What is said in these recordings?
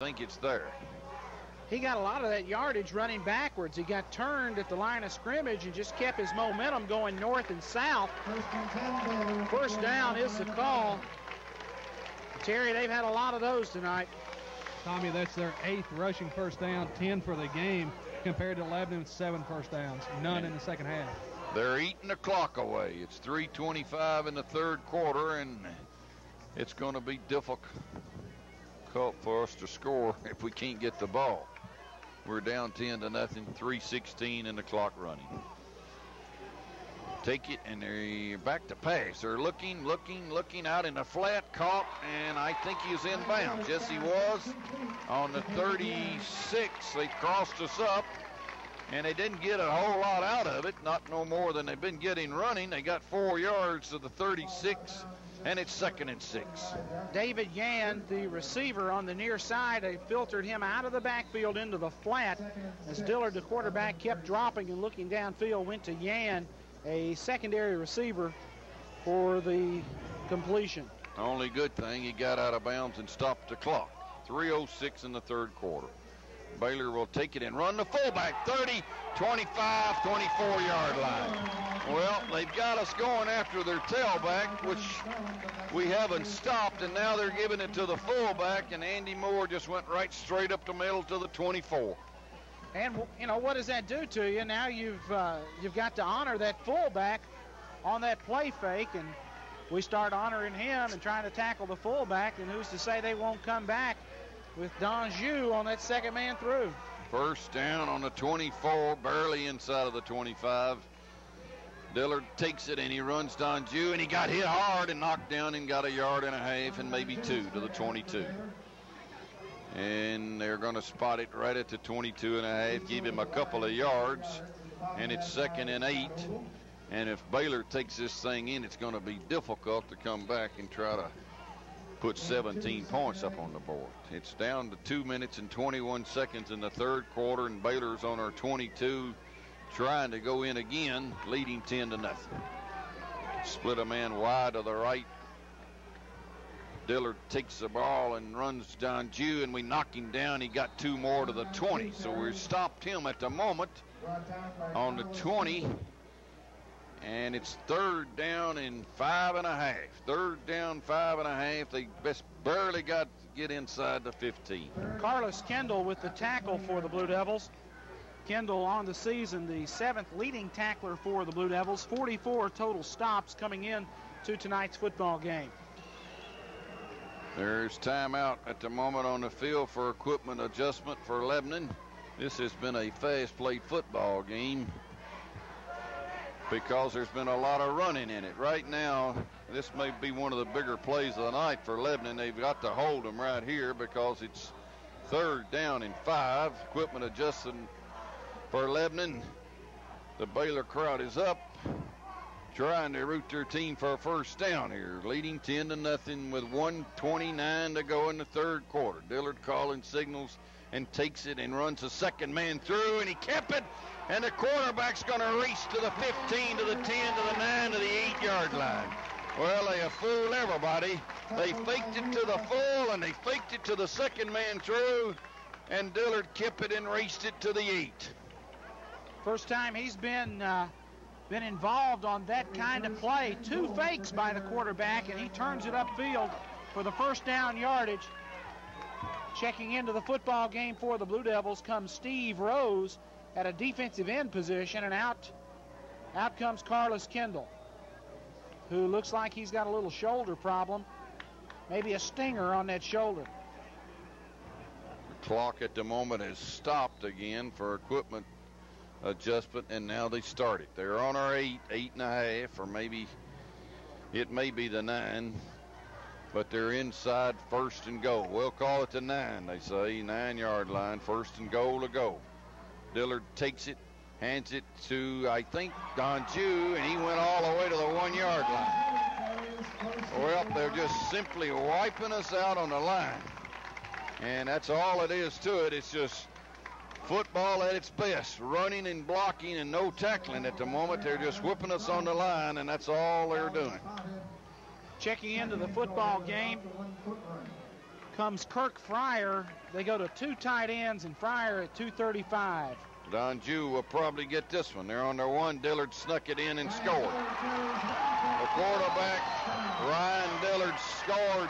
think it's there. He got a lot of that yardage running backwards. He got turned at the line of scrimmage and just kept his momentum going north and south. First down is the call. Terry, they've had a lot of those tonight. Tommy, that's their 8th rushing first down, 10 for the game, compared to Lebanon's 7 first downs, none in the second half. They're eating the clock away. It's 3:25 in the third quarter, and it's going to be difficult for us to score if we can't get the ball. We're down 10-0, 3:16 in the clock running. Take it, and they're back to pass. They're looking out in the flat, caught, and I think he's in bounds. Yes, he was on the 36. They crossed us up, and they didn't get a whole lot out of it, not no more than they've been getting running. They got 4 yards to the 36, and it's 2nd and 6. David Yan, the receiver on the near side, they filtered him out of the backfield into the flat as Dillard, the quarterback, kept dropping and looking downfield, went to Yan, a secondary receiver, for the completion. Only good thing, he got out of bounds and stopped the clock. 3:06 in the third quarter. Baylor will take it and run the fullback, 30, 25, 24-yard line. Well, they've got us going after their tailback, which we haven't stopped, and now they're giving it to the fullback, and Andy Moore just went right straight up the middle to the 24. And, you know, what does that do to you? Now you've got to honor that fullback on that play fake, and we start honoring him and trying to tackle the fullback, and who's to say they won't come back with Donjou on that second man through. First down on the 24, barely inside of the 25. Dillard takes it, and he runs Donjou, and he got hit hard and knocked down and got 1.5 yards and maybe 2 to the 22. And they're going to spot it right at the 22.5, give him a couple of yards, and it's 2nd and 8. And if Baylor takes this thing in, it's going to be difficult to come back and try to put 17 points up on the board. It's down to 2 minutes and 21 seconds in the third quarter, and Baylor's on our 22, trying to go in again, leading 10-0. Split a man wide to the right. Dillard takes the ball and runs Donjou, and we knock him down. He got 2 more to the 20, so we stopped him at the moment on the 20. And it's 3rd down and 5.5. 3rd down, 5.5. They best barely got to get inside the 15. Carlos Kendall with the tackle for the Blue Devils. Kendall on the season, the 7th leading tackler for the Blue Devils. 44 total stops coming in to tonight's football game. There's timeout at the moment on the field for equipment adjustment for Lebanon. This has been a fast-played football game because there's been a lot of running in it. Right now, this may be one of the bigger plays of the night for Lebanon. They've got to hold them right here because it's 3rd down and 5. Equipment adjusting for Lebanon. The Baylor crowd is up, trying to root their team for a first down here, leading 10-0 with 1:29 to go in the third quarter. Dillard calling signals and takes it and runs the second man through, and he kept it, and the quarterback's going to race to the 15, to the 10, to the 9, to the 8-yard line. Well, they have fooled everybody. They faked it to the full, and they faked it to the second man through, and Dillard kept it and raced it to the 8. First time he's been involved on that kind of play. 2 fakes by the quarterback, and he turns it upfield for the first down yardage. Checking into the football game for the Blue Devils comes Steve Rose at a defensive end position, and out comes Carlos Kendall, who looks like he's got a little shoulder problem, maybe a stinger on that shoulder. The clock at the moment has stopped again for equipment adjustment, and now they start it. They're on our 8.5, or maybe it may be the 9, but they're inside 1st and goal. We'll call it the 9, they say, 9-yard line, 1st and goal to go. Dillard takes it, hands it to, I think, Donjou, and he went all the way to the 1-yard line. Well, they're just simply wiping us out on the line, and that's all it is to it. It's just football at its best, running and blocking and no tackling at the moment. They're just whipping us on the line, and that's all they're doing. Checking into the football game comes Kirk Fryer. They go to 2 tight ends and Fryer at 235. Don Jew will probably get this one. They're on their one. Dillard snuck it in and scored. The quarterback, Ryan Dillard, scored.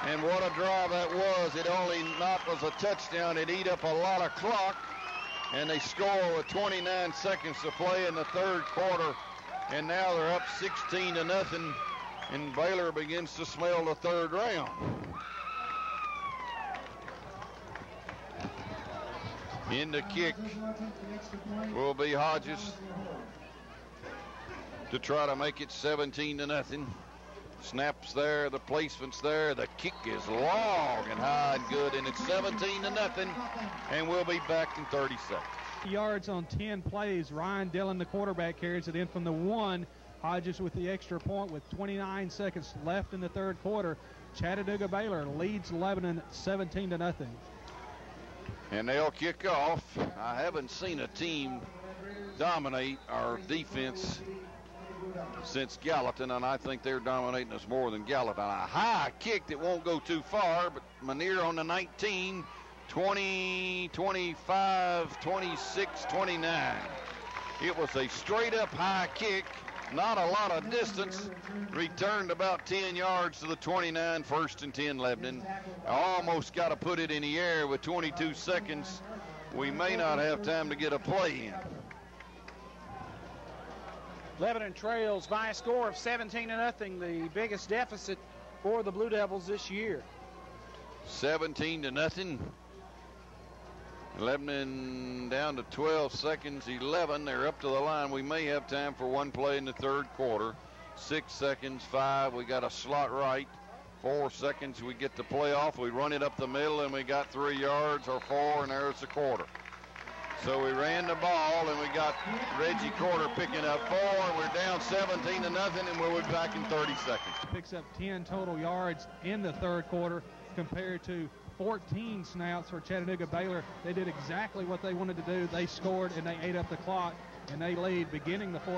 And what a drive that was. It only not was a touchdown. It ate up a lot of clock. And they score with 29 seconds to play in the third quarter. And now they're up 16-0. And Baylor begins to smell the third round. In the kick will be Hodges to try to make it 17-0. Snaps there, the placement's there. The kick is long and high and good, and it's 17-0. And we'll be back in 30 seconds. Yards on 10 plays. Ryan Dillon, the quarterback, carries it in from the 1. Hodges with the extra point with 29 seconds left in the third quarter. Chattanooga Baylor leads Lebanon 17-0. And they'll kick off. I haven't seen a team dominate our defense since Gallatin, and I think they're dominating us more than Gallatin. A high kick that won't go too far, but Manier on the 19, 20, 25, 26, 29. It was a straight-up high kick, not a lot of distance, returned about 10 yards to the 29, 1st and 10 Lebanon. Almost got to put it in the air with 22 seconds. We may not have time to get a play in. Lebanon trails by a score of 17-0, the biggest deficit for the Blue Devils this year. 17-0. Lebanon down to 12 seconds, 11. They're up to the line. We may have time for one play in the third quarter. 6 seconds, 5. We got a slot right. 4 seconds, we get the play off. We run it up the middle, and we got 3 yards or 4, and there's the quarter. So we ran the ball, and we got Reggie Corder picking up 4. We're down 17-0, and we'll be back in 30 seconds. Picks up 10 total yards in the third quarter compared to 14 snaps for Chattanooga Baylor. They did exactly what they wanted to do. They scored, and they ate up the clock, and they lead beginning the fourth